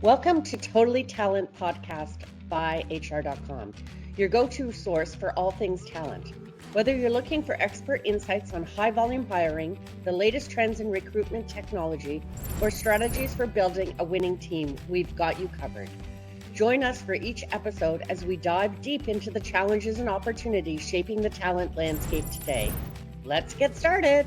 Welcome to Totally Talent Podcast by HR.com, your go-to source for all things talent. Whether you're looking for expert insights on high-volume hiring, the latest trends in recruitment technology, or strategies for building a winning team, we've got you covered. Join us for each episode as we dive deep into the challenges and opportunities shaping the talent landscape today. Let's get started.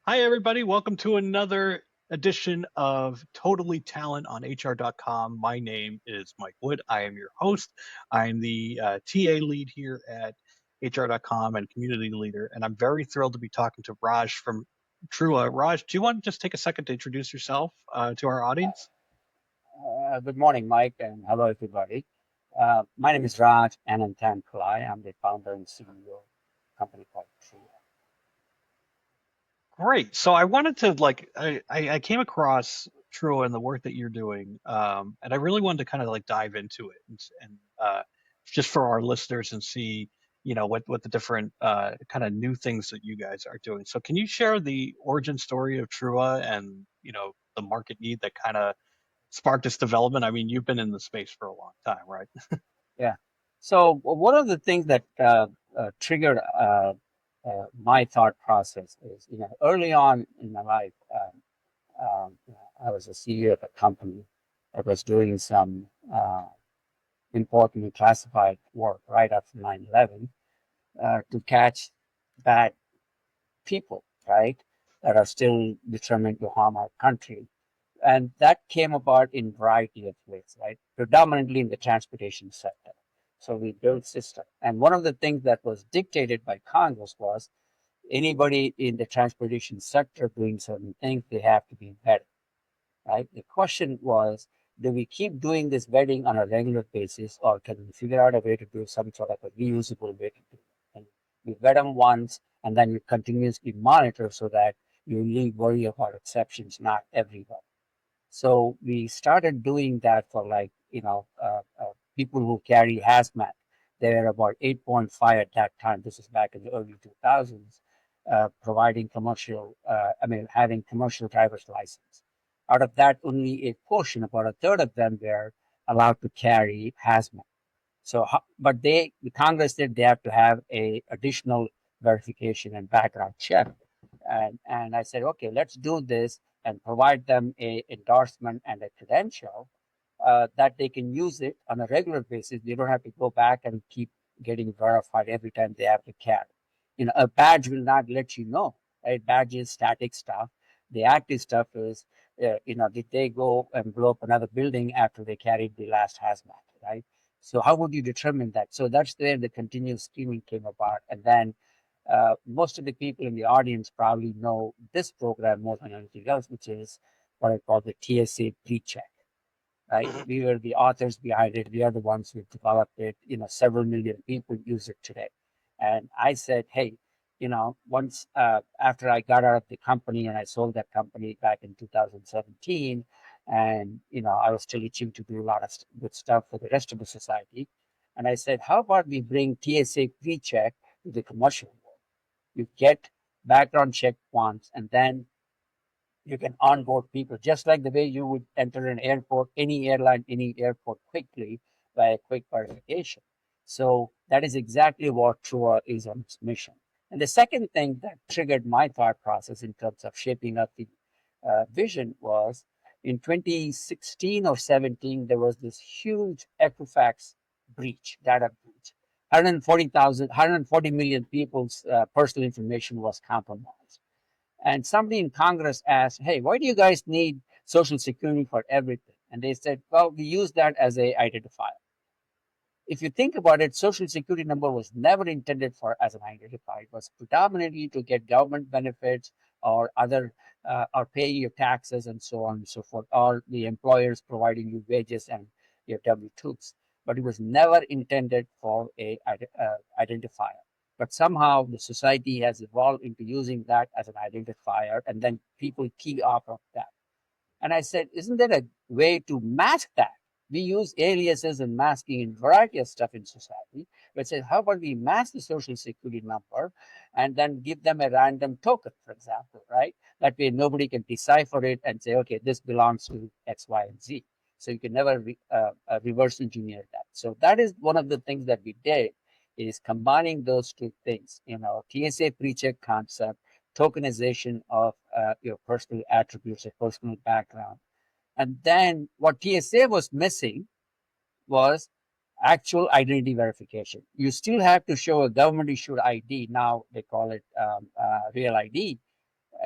Hi, everybody. Welcome to another edition of Totally Talent on HR.com. My name is Mike Wood. I am your host. I'm the TA lead here at HR.com and community leader. And I'm very thrilled to be talking to Raj from Trua. Raj, do you want to just take a second to introduce yourself to our audience? Good morning, Mike, and hello, everybody. My name is Raj Ananthanpillai. I'm the founder and CEO of a company called Trua. Great. So I wanted to I came across Trua and the work that you're doing, and I really wanted to kind of dive into it and just for our listeners and see, what the different kind of new things that you guys are doing. So can you share the origin story of Trua and the market need that kind of sparked this development? I mean, you've been in the space for a long time, right? Yeah. So one of the things that triggered my thought process is, early on in my life, I was a CEO of a company that was doing some important classified work right after 9/11 to catch bad people, right, that are still determined to harm our country. And that came about in a variety of ways, right? Predominantly in the transportation sector. So we built system. And one of the things that was dictated by Congress was anybody in the transportation sector doing certain things, they have to be vetted, right? The question was, do we keep doing this vetting on a regular basis, or can we figure out a way to do some sort of a reusable way to do it? And you vet them once, and then you continuously monitor so that you only worry about exceptions, not everybody. So we started doing that for people who carry hazmat. They were about 8.5 at that time. This is back in the early 2000s, providing having commercial driver's license. Out of that, only a portion, about a third of them, were allowed to carry hazmat. So, but the Congress said they have to have a additional verification and background check. And I said, okay, let's do this and provide them a endorsement and a credential that they can use it on a regular basis. They don't have to go back and keep getting verified every time they have to carry. A badge will not let you know, right? Badge is static stuff. The active stuff is, did they go and blow up another building after they carried the last hazmat, right? So how would you determine that? So that's where the continuous streaming came about. And then most of the people in the audience probably know this program more than anything else, which is what I call the TSA PreCheck, right? We were the authors behind it. We are the ones who developed it. Several million people use it today. And I said, hey, once after I got out of the company and I sold that company back in 2017, and I was still itching to do a lot of good stuff for the rest of the society. And I said, how about we bring TSA PreCheck to the commercial world? You get background check once, and then you can onboard people just like the way you would enter an airport, any airline, any airport quickly by a quick verification. So that is exactly what Trua is on its mission. And the second thing that triggered my thought process in terms of shaping up the vision was in 2016 or 17, there was this huge Equifax breach, data breach. 140 million people's personal information was compromised. And somebody in Congress asked, hey, why do you guys need Social Security for everything? And they said, well, we use that as an identifier. If you think about it, Social Security number was never intended as an identifier. It was predominantly to get government benefits or or pay your taxes and so on and so forth, or the employers providing you wages and your W-2s. But it was never intended for a identifier. But somehow the society has evolved into using that as an identifier, and then people key off of that. And I said, isn't there a way to mask that? We use aliases and masking in variety of stuff in society. But say, how about we mask the social security number and then give them a random token, for example, right? That way nobody can decipher it and say, okay, this belongs to X, Y, and Z. So you can never reverse engineer that. So that is one of the things that we did, is combining those two things, TSA PreCheck concept, tokenization of your personal attributes, your personal background. And then what TSA was missing was actual identity verification. You still have to show a government issued ID. Now they call it real ID,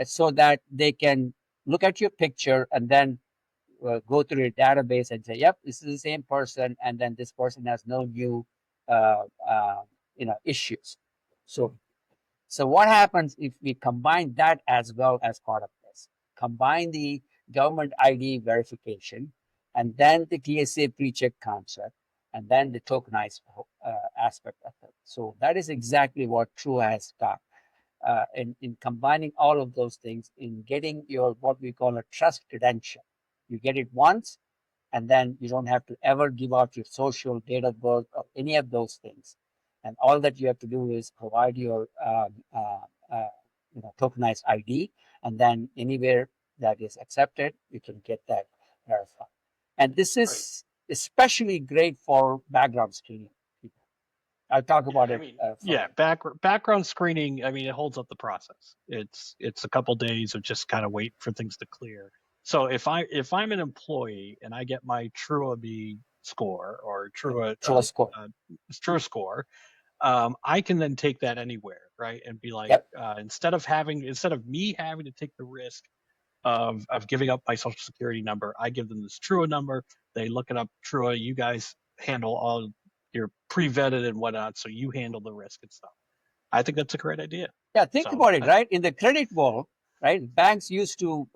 so that they can look at your picture and then go through your database and say, yep, this is the same person. And then this person has no new, uh, uh, issues. So what happens if we combine that as well as part of this? Combine the government ID verification, and then the TSA PreCheck concept, and then the tokenized aspect of it. So that is exactly what Trua has got. In combining all of those things, in getting your what we call a trust credential. You get it once, and then you don't have to ever give out your social, date of birth, or any of those things. And all that you have to do is provide your tokenized ID, and then anywhere that is accepted, you can get that verified. And this Right. is especially great for background screening people. I'll talk about I it mean, yeah, further. background screening. I mean, it holds up the process. It's a couple days of just kind of wait for things to clear. So if I'm an employee and I get my Trua B score or True score. uh, Trua score, I can then take that anywhere, right? And be like, Yep. instead of me having to take the risk of giving up my social security number, I give them this Trua number. They look it up. Trua, you guys handle all, you're pre-vetted and whatnot, so you handle the risk and stuff. I think that's a great idea. Yeah, think So about it, right? In the credit world, right, banks used to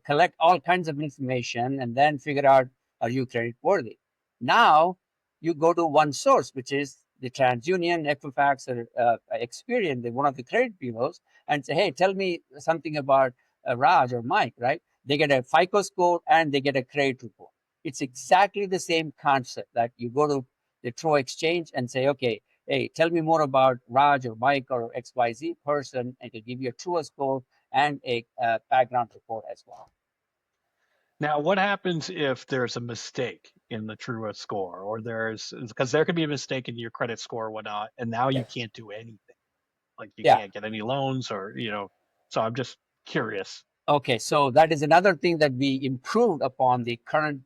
collect all kinds of information and then figure out, are you credit worthy? Now you go to one source, which is the TransUnion, Equifax, or Experian, one of the credit bureaus, and say, hey, tell me something about Raj or Mike, right? They get a FICO score and they get a credit report. It's exactly the same concept that you go to the True Exchange and say, okay, hey, tell me more about Raj or Mike or XYZ person, and it'll give you a True score and a background report as well. now, what happens if there's a mistake in the Trua score, or because there could be a mistake in your credit score or whatnot, and now you Yes. can't do anything, like you Yeah. can't get any loans, or So I'm just curious. Okay. So that is another thing that we improved upon the current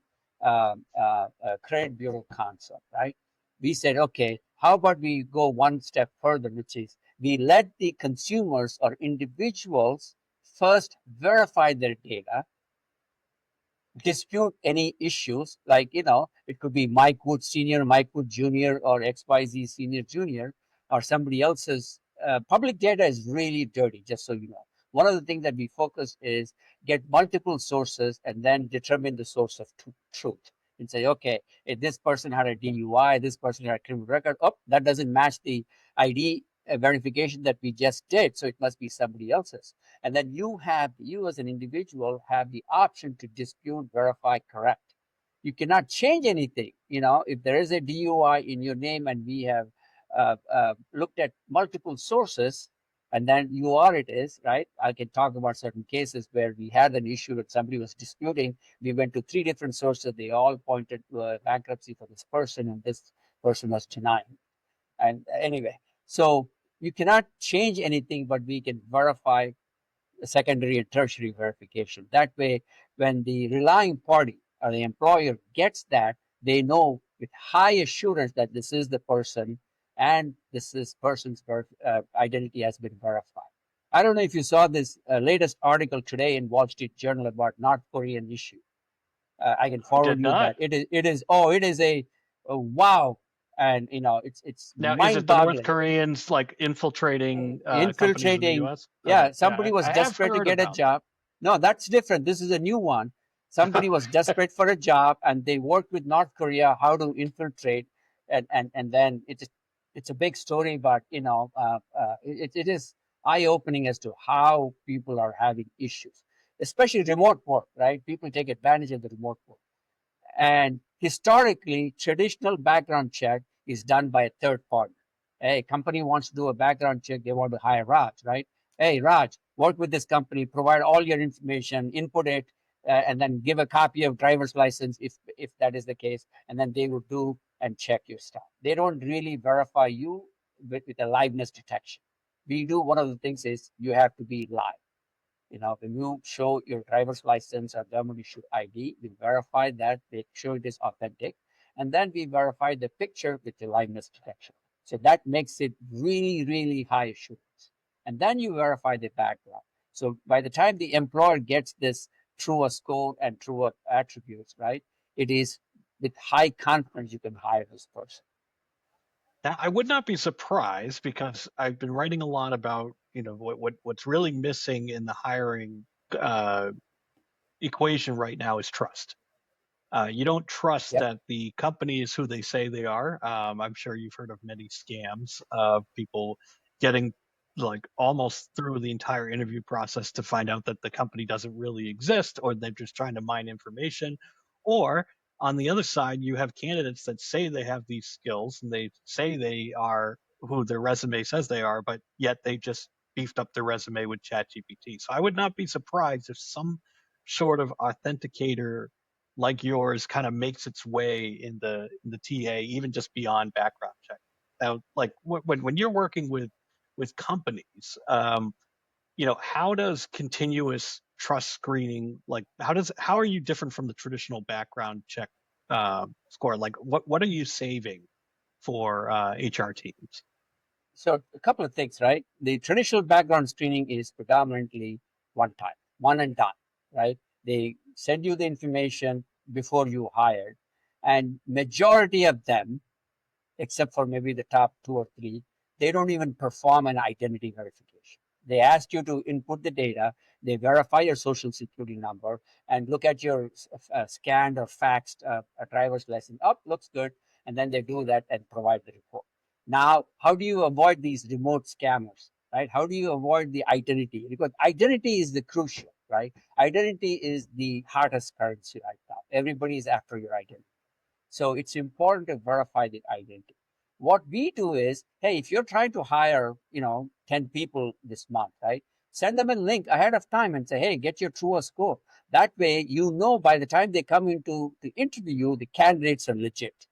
credit bureau concept, right? We said, okay, how about we go one step further, which is we let the consumers or individuals first verify their data, dispute any issues, like it could be Mike Wood Senior, Mike Wood Junior, or XYZ Senior Junior, or somebody else's. Public data is really dirty, just so you know. One of the things that we focus is get multiple sources and then determine the source of truth, and say, okay, if this person had a DUI, this person had a criminal record, oh, that doesn't match the ID verification that we just did, so it must be somebody else's. And then you as an individual have the option to dispute, verify, correct. You cannot change anything. If there is a DUI in your name and we have looked at multiple sources, and then you are it is, right? I can talk about certain cases where we had an issue that somebody was disputing. We went to 3 different sources. They all pointed to a bankruptcy for this person, and this person was denying. And anyway, so you cannot change anything, but we can verify secondary and tertiary verification. That way, when the relying party or the employer gets that, they know with high assurance that this is the person and this person's identity has been verified. I don't know if you saw this latest article today in Wall Street Journal about North Korean issue. I can I forward did you not. that. It is a wow, and it's Now, is it the North mind-boggling. Koreans like infiltrating companies in the Infiltrating. U.S.? Yeah, Okay, yeah, somebody was I have desperate to heard get a about that. job. No, that's different. This is a new one. Somebody was desperate for a job, and they worked with North Korea how to infiltrate, and then it's a big story, but it is eye opening as to how people are having issues, especially remote work. Right, people take advantage of the remote work. And historically, traditional background check is done by a third party. Hey, company wants to do a background check. They want to hire Raj, right? Hey, Raj, work with this company, provide all your information, input it, and then give a copy of driver's license if that is the case. And then they will do and check your stuff. They don't really verify you with a liveness detection. We do one of the things is you have to be live. When you show your driver's license or government issued ID, we verify that, make sure it is authentic, and then we verify the picture with the liveness detection. So that makes it really, really high assurance. And then you verify the background. So by the time the employer gets this Trua score and Trua attributes, right, it is with high confidence you can hire this person. Now, I would not be surprised because I've been writing a lot about, what's really missing in the hiring uh, equation right now is trust. You don't trust Yep. that the company is who they say they are. I'm sure you've heard of many scams of people getting like almost through the entire interview process to find out that the company doesn't really exist, or they're just trying to mine information. Or on the other side, you have candidates that say they have these skills and they say they are who their resume says they are, but yet they just beefed up their resume with ChatGPT. So I would not be surprised if some sort of authenticator like yours kind of makes its way in the TA, even just beyond background check. Now, like when you're working with companies, how does continuous trust screening, like how are you different from the traditional background check score? Like what are you saving for HR teams? So a couple of things, right? The traditional background screening is predominantly one time, one and done, right? They send you the information before you hired, and majority of them, except for maybe the top two or three, they don't even perform an identity verification. They ask you to input the data, they verify your social security number, and look at your scanned or faxed driver's license. Up, looks good, and then they do that and provide the report. Now, how do you avoid these remote scammers, right? How do you avoid the identity? Because identity is the crucial, right? Identity is the hottest currency right now. Everybody is after your identity. So it's important to verify the identity. What we do is, hey, if you're trying to hire, 10 people this month, right? Send them a link ahead of time and say, hey, get your Trua score. That way, by the time they come into the interview, the candidates are legit,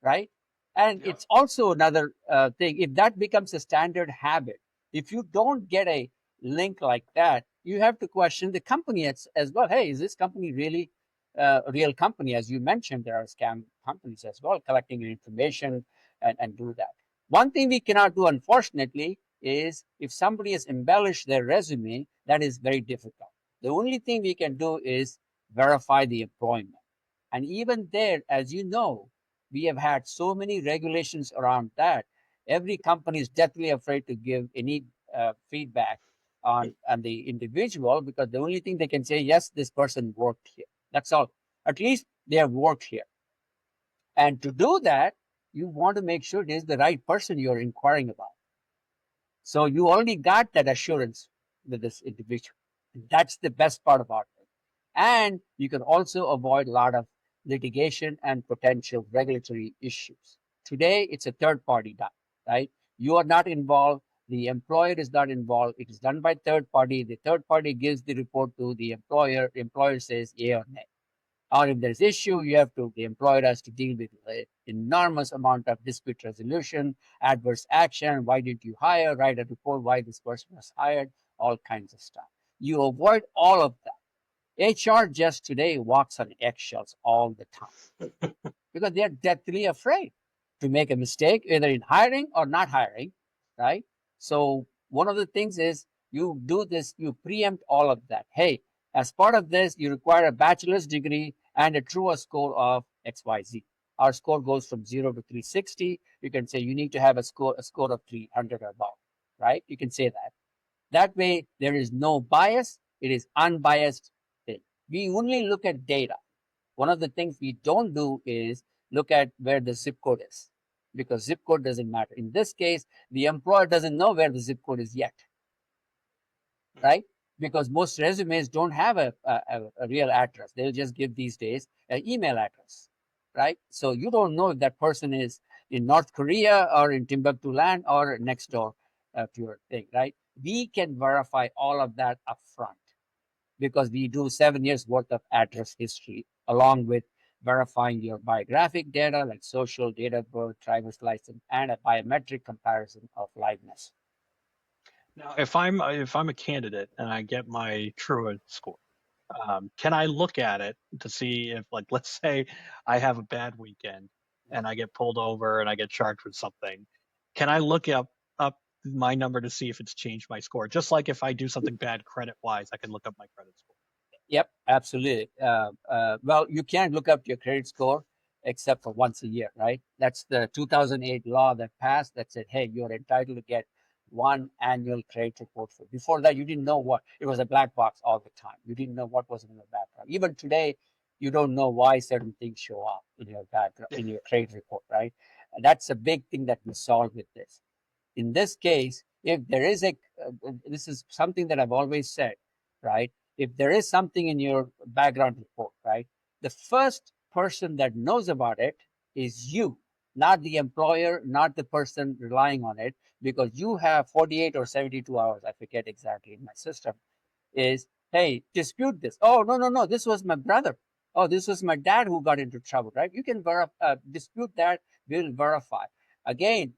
right? And Yeah. it's also another thing. If that becomes a standard habit, if you don't get a link like that, you have to question the company as well. Hey, is this company really a real company? As you mentioned, there are scam companies as well collecting your information and do that. One thing we cannot do, unfortunately, is if somebody has embellished their resume, that is very difficult. The only thing we can do is verify the employment. And even there, as you know, we have had so many regulations around that. Every company is deathly afraid to give any feedback on the individual because the only thing they can say, yes, this person worked here. That's all. At least they have worked here. And to do that, you want to make sure it is the right person you're inquiring about. So you already got that assurance with this individual. That's the best part about it. And you can also avoid a lot of litigation and potential regulatory issues. Today, it's a third party done, right? You are not involved. The employer is not involved. It is done by third party. The third party gives the report to the employer. The employer says yay or nay. Or if there's issue, the employer has to deal with an enormous amount of dispute resolution, adverse action. Why did you hire? Write a report why this person was hired, all kinds of stuff. You avoid all of that. HR just today walks on eggshells all the time because they're deathly afraid to make a mistake, either in hiring or not hiring, right? So one of the things is you do this, you preempt all of that. Hey, as part of this, you require a bachelor's degree and a true score of XYZ. Our score goes from 0 to 360. You can say you need to have a score of 300 or above, right? You can say that. That way, there is no bias. It is unbiased thing. We only look at data. One of the things we don't do is look at where the zip code is because zip code doesn't matter. In this case, the employer doesn't know where the zip code is yet, right? because most resumes don't have a real address. They'll just give these days an email address, right? So you don't know if that person is in North Korea or in Timbuktu land or next door to your thing, right? We can verify all of that upfront because we do 7 years worth of address history along with verifying your biographic data like social, date of birth, driver's license, and a biometric comparison of liveness. Now, if I'm a candidate and I get my Trua score, can I look at it to see if, like, let's say I have a bad weekend and I get pulled over and I get charged with something? Can I look up my number to see if it's changed my score? Just like if I do something bad credit wise, I can look up my credit score. Yep, absolutely. Well, you can't look up your credit score except for once a year, right? That's the 2008 law that passed that said, hey, you're entitled to get one annual credit report. For before that, you didn't know what it was, a black box all the time. You didn't know what was in the background. Even today, you don't know why certain things show up in your background, Yeah. in your credit report, right? And that's a big thing that we solve with this. In this case, if there is this is something that I've always said, right? If there is something in your background report, right, the first person that knows about it is you, not the employer, not the person relying on it, because you have 48 or 72 hours, I forget exactly in my system, is, hey, dispute this. Oh, no, no, no, this was my brother. Oh, this was my dad who got into trouble, right? You can dispute that, we'll verify. Again,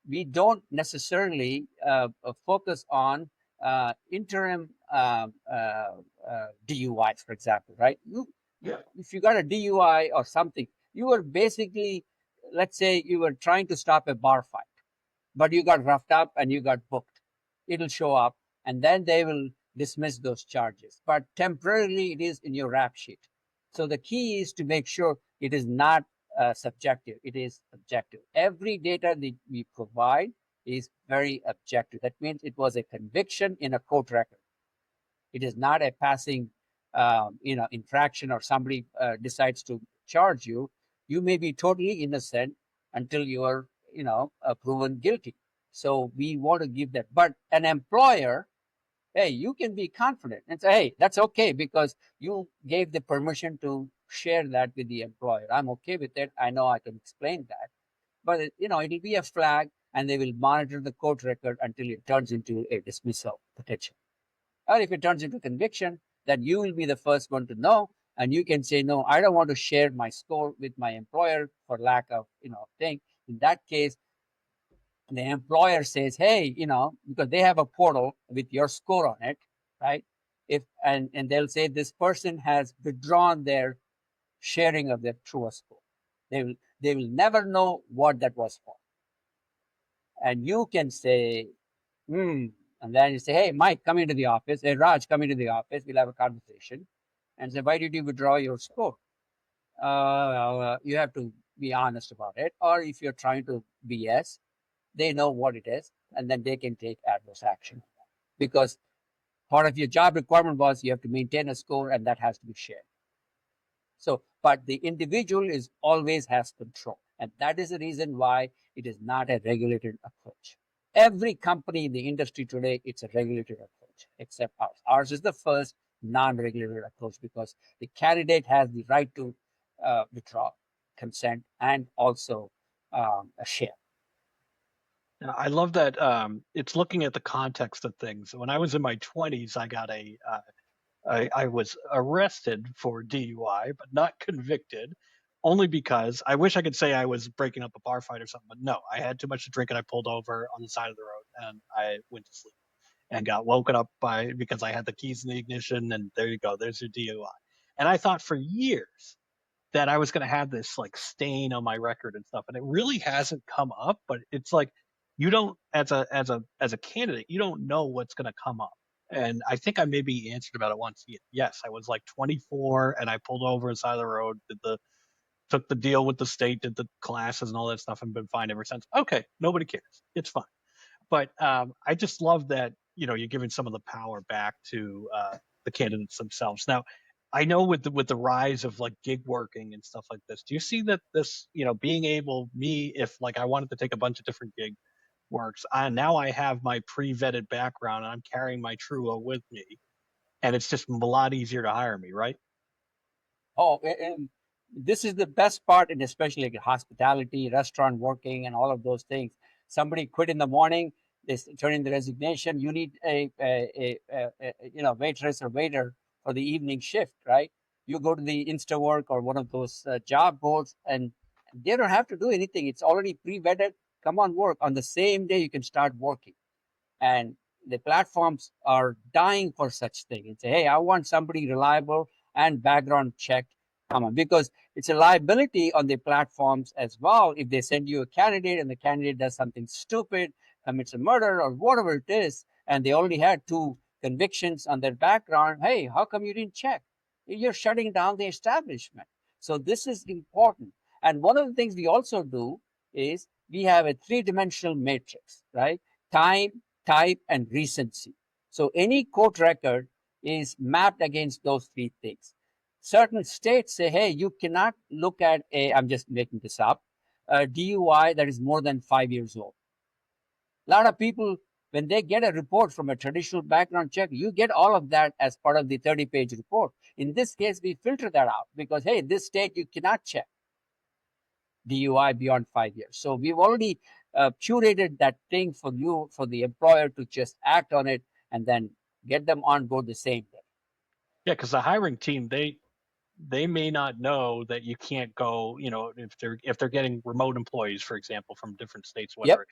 we don't necessarily focus on interim DUIs, for example, right? If you got a DUI or something, you were basically, let's say you were trying to stop a bar fight, but you got roughed up and you got booked. It'll show up and then they will dismiss those charges. But temporarily, it is in your rap sheet. So the key is to make sure it is not subjective, it is objective. Every data that we provide is very objective. That means it was a conviction in a court record. It is not a passing, infraction or somebody decides to charge you. You may be totally innocent until you are, proven guilty. So we want to give that. But an employer, hey, you can be confident and say, hey, that's okay because you gave the permission to share that with the employer. I'm okay with it. I know I can explain that. But, it'll be a flag and they will monitor the court record until it turns into a dismissal petition. Or if it turns into conviction, then you will be the first one to know. And you can say, no, I don't want to share my score with my employer for lack of, thing. In that case, the employer says, hey, because they have a portal with your score on it, right? If and they'll say this person has withdrawn their sharing of their Trua score. They will never know what that was for. And you can say, and then you say, hey, Mike, come into the office. Hey, Raj, come into the office. We'll have a conversation. And say, why did you withdraw your score? You have to be honest about it. Or if you're trying to BS, they know what it is, and then they can take adverse action. Because part of your job requirement was you have to maintain a score, and that has to be shared. So, but the individual is always has control. And that is the reason why it is not a regulated approach. Every company in the industry today, it's a regulated approach, except ours. Ours is the first non-regulated approach because the candidate has the right to withdraw, consent, and also share. Now, I love that it's looking at the context of things. When I was in my 20s, I was arrested for DUI, but not convicted, only because I wish I could say I was breaking up a bar fight or something, but no, I had too much to drink and I pulled over on the side of the road and I went to sleep and got woken up by because I had the keys in the ignition and there you go, there's your DUI. And I thought for years that I was going to have this like stain on my record and stuff, and it really hasn't come up. But it's like you don't, as a candidate, you don't know what's going to come up. And I think I maybe answered about it once. Yes, I was like 24, and I pulled over on the side of the road, took the deal with the state, did the classes and all that stuff, and been fine ever since. Okay, nobody cares. It's fine. But I just love that you're giving some of the power back to the candidates themselves. Now, I know with the rise of like gig working and stuff like this, do you see that this being able me if like I wanted to take a bunch of different gigs works. Now I have my pre-vetted background and I'm carrying my Trua with me, and it's just a lot easier to hire me, right? Oh, and this is the best part, and especially like hospitality, restaurant working, and all of those things. Somebody quit in the morning, they turn in the resignation. You need a waitress or waiter for the evening shift, right? You go to the InstaWork or one of those job boards, and they don't have to do anything. It's already pre-vetted. Come on, work on the same day. You can start working, and the platforms are dying for such thing and say, hey, I want somebody reliable and background check. Come on, because it's a liability on the platforms as well. If they send you a candidate and the candidate does something stupid, commits a murder or whatever it is, and they already had 2 convictions on their background, hey, how come you didn't check? You're shutting down the establishment. So this is important. And one of the things we also do is we have a 3-dimensional matrix, right? Time, type, and recency. So any court record is mapped against those 3 things. Certain states say, hey, you cannot look at I'm just making this up, a DUI that is more than 5 years old. A lot of people, when they get a report from a traditional background check, you get all of that as part of the 30-page report. In this case, we filter that out because, hey, this state you cannot check DUI beyond 5 years. So we've already curated that thing for you, for the employer to just act on it and then get them on board the same day. Yeah, because the hiring team, they may not know that you can't go, if they're getting remote employees, for example, from different states, Yep, whatever,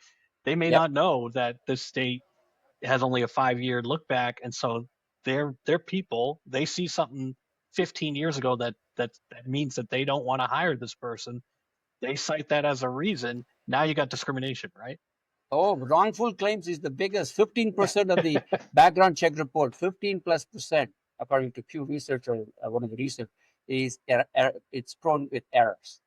they may yep. not know that this state has only a 5-year look back, and so their people, they see something 15 years ago that means that they don't want to hire this person. They cite that as a reason. Now you got discrimination, right? Oh, wrongful claims is the biggest. 15% of the background check report, 15 plus percent, according to Pew Research or one of the research, is it's prone with errors.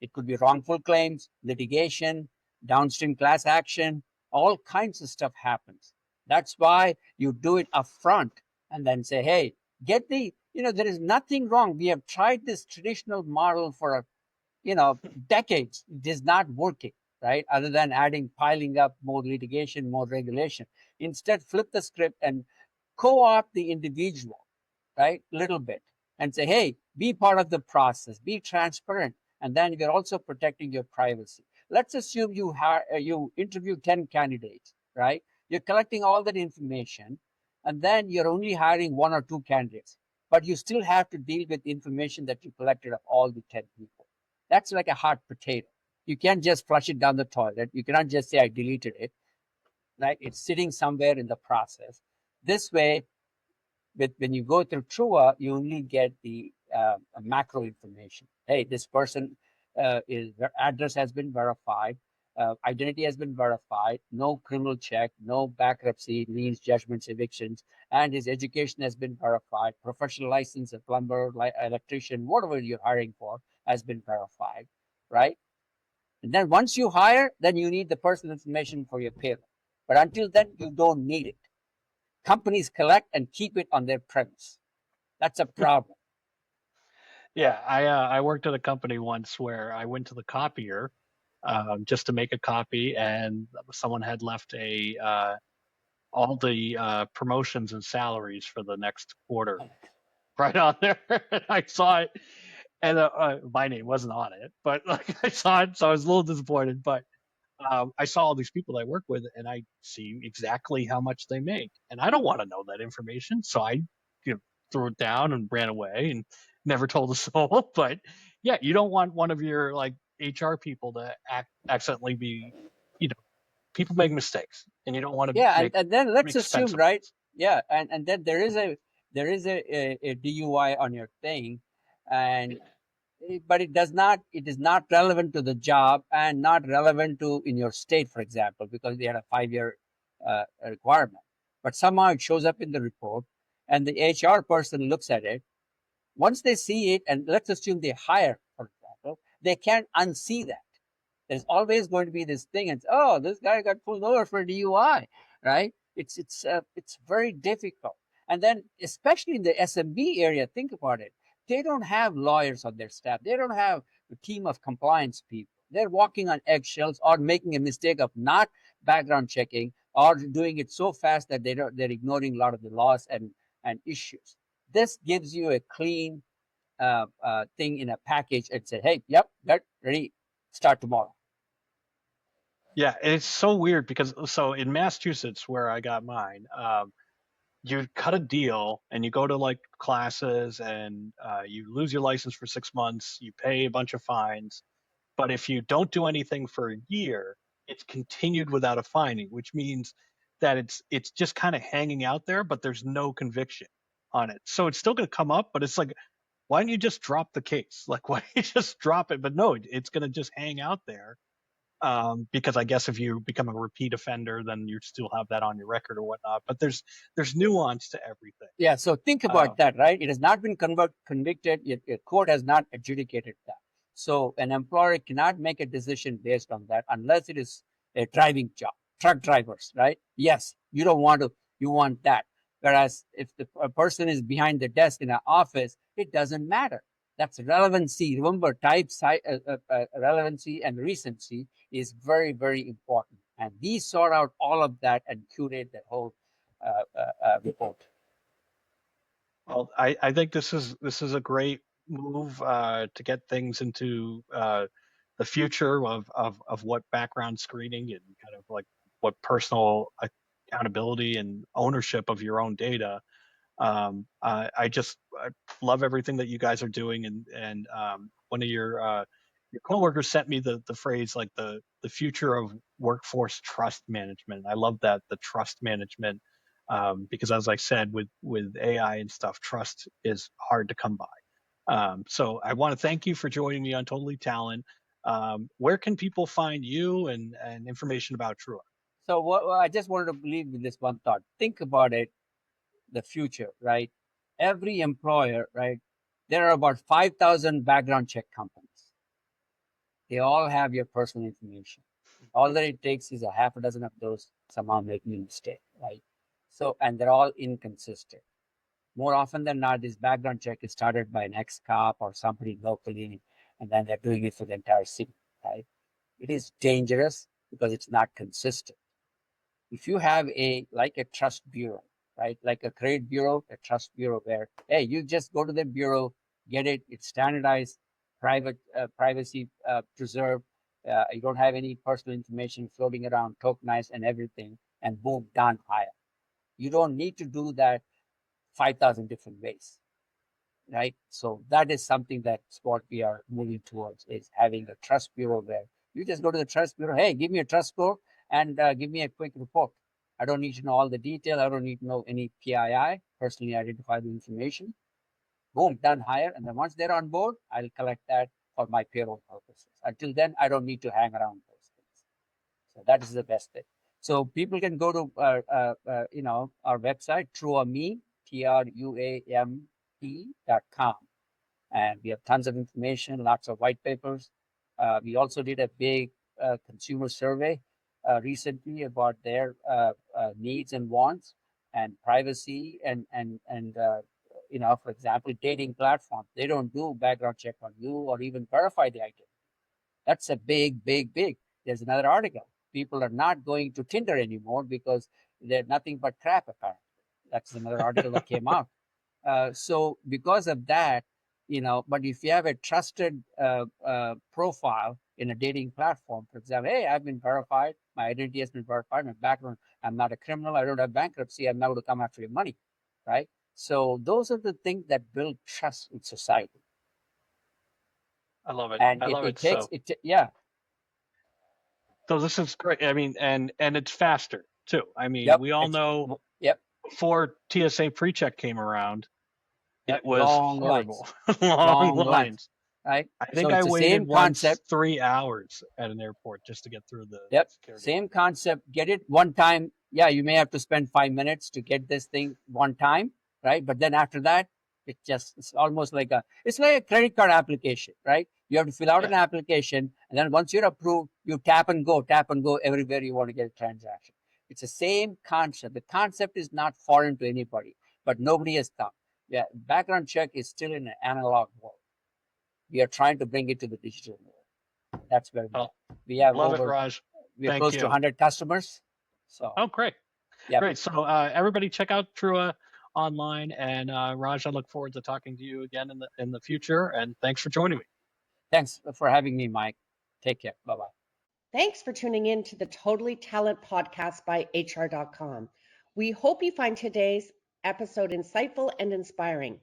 It could be wrongful claims, litigation, downstream class action, all kinds of stuff happens. That's why you do it up front and then say, hey, there is nothing wrong. We have tried this traditional model for decades. It is not working, right? Other than piling up more litigation, more regulation. Instead, flip the script and co-opt the individual, right? Little bit, and say, hey, be part of the process, be transparent, and then you're also protecting your privacy. Let's assume you interview 10 candidates, right? You're collecting all that information, and then you're only hiring 1 or 2 candidates, but you still have to deal with information that you collected of all the 10 people. That's like a hot potato. You can't just flush it down the toilet. You cannot just say I deleted it, right? It's sitting somewhere in the process. This way, when you go through Trua, you only get the macro information. Hey, this person their address has been verified, identity has been verified, no criminal check, no bankruptcy, liens, judgments, evictions, and his education has been verified. Professional license, a plumber, electrician, whatever you're hiring for, has been verified, right? And then once you hire, then you need the personal information for your payroll. But until then, you don't need it. Companies collect and keep it on their premise. That's a problem. Yeah, I worked at a company once where I went to the copier just to make a copy, and someone had left a all the promotions and salaries for the next quarter right on there. And I saw it, and my name wasn't on it, but like I saw it, so I was a little disappointed. But I saw all these people I work with, and I see exactly how much they make, and I don't want to know that information, so I threw it down and ran away and never told a soul. But yeah, you don't want one of your like HR people to accidentally be, you know, people make mistakes, and you don't want to Yeah, make and then let's assume, expensive right? ones. Yeah, and then there is a DUI on your thing, and but it is not relevant to the job and not relevant to in your state, for example, because they had a 5-year requirement. But somehow it shows up in the report, and the HR person looks at it. Once they see it, and let's assume they hire, for example, they can't unsee that. There's always going to be this thing, and oh, this guy got pulled over for DUI, right? It's very difficult. And then, especially in the SMB area, think about it. They don't have lawyers on their staff. They don't have a team of compliance people. They're walking on eggshells or making a mistake of not background checking or doing it so fast that they're ignoring a lot of the laws and issues. This gives you a clean thing in a package and say, hey, yep, that ready, start tomorrow. Yeah, it's so weird because so in Massachusetts where I got mine, you cut a deal and you go to like classes and you lose your license for 6 months, you pay a bunch of fines, but if you don't do anything for a year, it's continued without a finding, which means that it's just kind of hanging out there, but there's no conviction on it. So it's still going to come up, but it's like, why don't you just drop the case? Like, why don't you just drop it? But no, it's going to just hang out there because I guess if you become a repeat offender, then you still have that on your record or whatnot. But there's nuance to everything. Yeah, so think about that, right? It has not been convicted, yet a court has not adjudicated that. So an employer cannot make a decision based on that unless it is a driving job, truck drivers, right? Yes, you don't want to, you want that. Whereas if a person is behind the desk in an office, it doesn't matter. That's relevancy. Remember, relevancy and recency is very, very important. And these sort out all of that and curate the whole report. Well, I think this is a great move to get things into the future of what background screening and kind of like what personal accountability and ownership of your own data. I love everything that you guys are doing, and one of your coworkers sent me the phrase like the future of workforce trust management. I love that, the trust management, because as I said, with AI and stuff, trust is hard to come by. So I want to thank you for joining me on Totally Talent. Where can people find you and information about Trua? So what I just wanted to leave with this one thought. Think about it, the future, right? Every employer, right? There are about 5,000 background check companies. They all have your personal information. All that it takes is a half a dozen of those somehow making a mistake, right? So, and they're all inconsistent. More often than not, this background check is started by an ex-cop or somebody locally, and then they're doing it for the entire city, right? It is dangerous because it's not consistent. If you have like a trust bureau, right? Like a credit bureau, a trust bureau where, hey, you just go to the bureau, get it, it's standardized, privacy preserved. You don't have any personal information floating around, tokenized and everything, and boom, done, hire. You don't need to do that 5,000 different ways, right? So that is something that's what we are moving towards, is having a trust bureau where you just go to the trust bureau, hey, give me a trust score and give me a quick report. I don't need to know all the detail. I don't need to know any PII, personally identified information. Boom, done, hire. And then once they're on board, I'll collect that for my payroll purposes. Until then, I don't need to hang around those things. So that is the best thing. So people can go to our website, TruaMe, TRUAMP.com, and we have tons of information, lots of white papers. We also did a big consumer survey recently about their needs and wants and privacy and for example, dating platforms. They don't do background check on you or even verify the identity. That's a big, big, big. There's another article. People are not going to Tinder anymore because they're nothing but crap, apparently. That's another article that came out. So because of that, but if you have a trusted profile in a dating platform, for example, hey, I've been verified, my identity has been verified, my background, I'm not a criminal, I don't have bankruptcy, I'm not going to come after your money, right? So those are the things that build trust in society. I love it. And I love it it. takes, yeah. So this is great. I mean, and it's faster too. I mean, Yep. we all know Yep. before TSA PreCheck came around, Yep. it was Long horrible, lines. long Long lines. lines. Right. I So think I it's the waited same once concept. 3 hours at an airport just to get through the Yep. security Same line. concept. Get it one time. Yeah, you may have to spend 5 minutes to get this thing one time, right? But then after that, it's almost like it's like a credit card application, right? You have to fill out Yeah, an application, and then once you're approved, you tap and go everywhere you want to get a transaction. It's the same concept. The concept is not foreign to anybody, but nobody has come. Yeah, background check is still in an analog world. We are trying to bring it to the digital world. That's where well, we have love it, over Raj. we're Thank close to you. 100 customers. So, Oh, great. yeah. Great. So everybody check out Trua online, and Raj, I look forward to talking to you again in the future. And thanks for joining me. Thanks for having me, Mike. Take care. Bye-bye. Thanks for tuning in to the Totally Talent podcast by HR.com. We hope you find today's episode insightful and inspiring.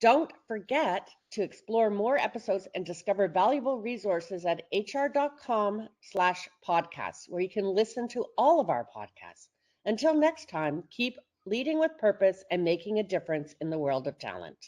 Don't forget to explore more episodes and discover valuable resources at hr.com/podcasts, where you can listen to all of our podcasts. Until next time, keep leading with purpose and making a difference in the world of talent.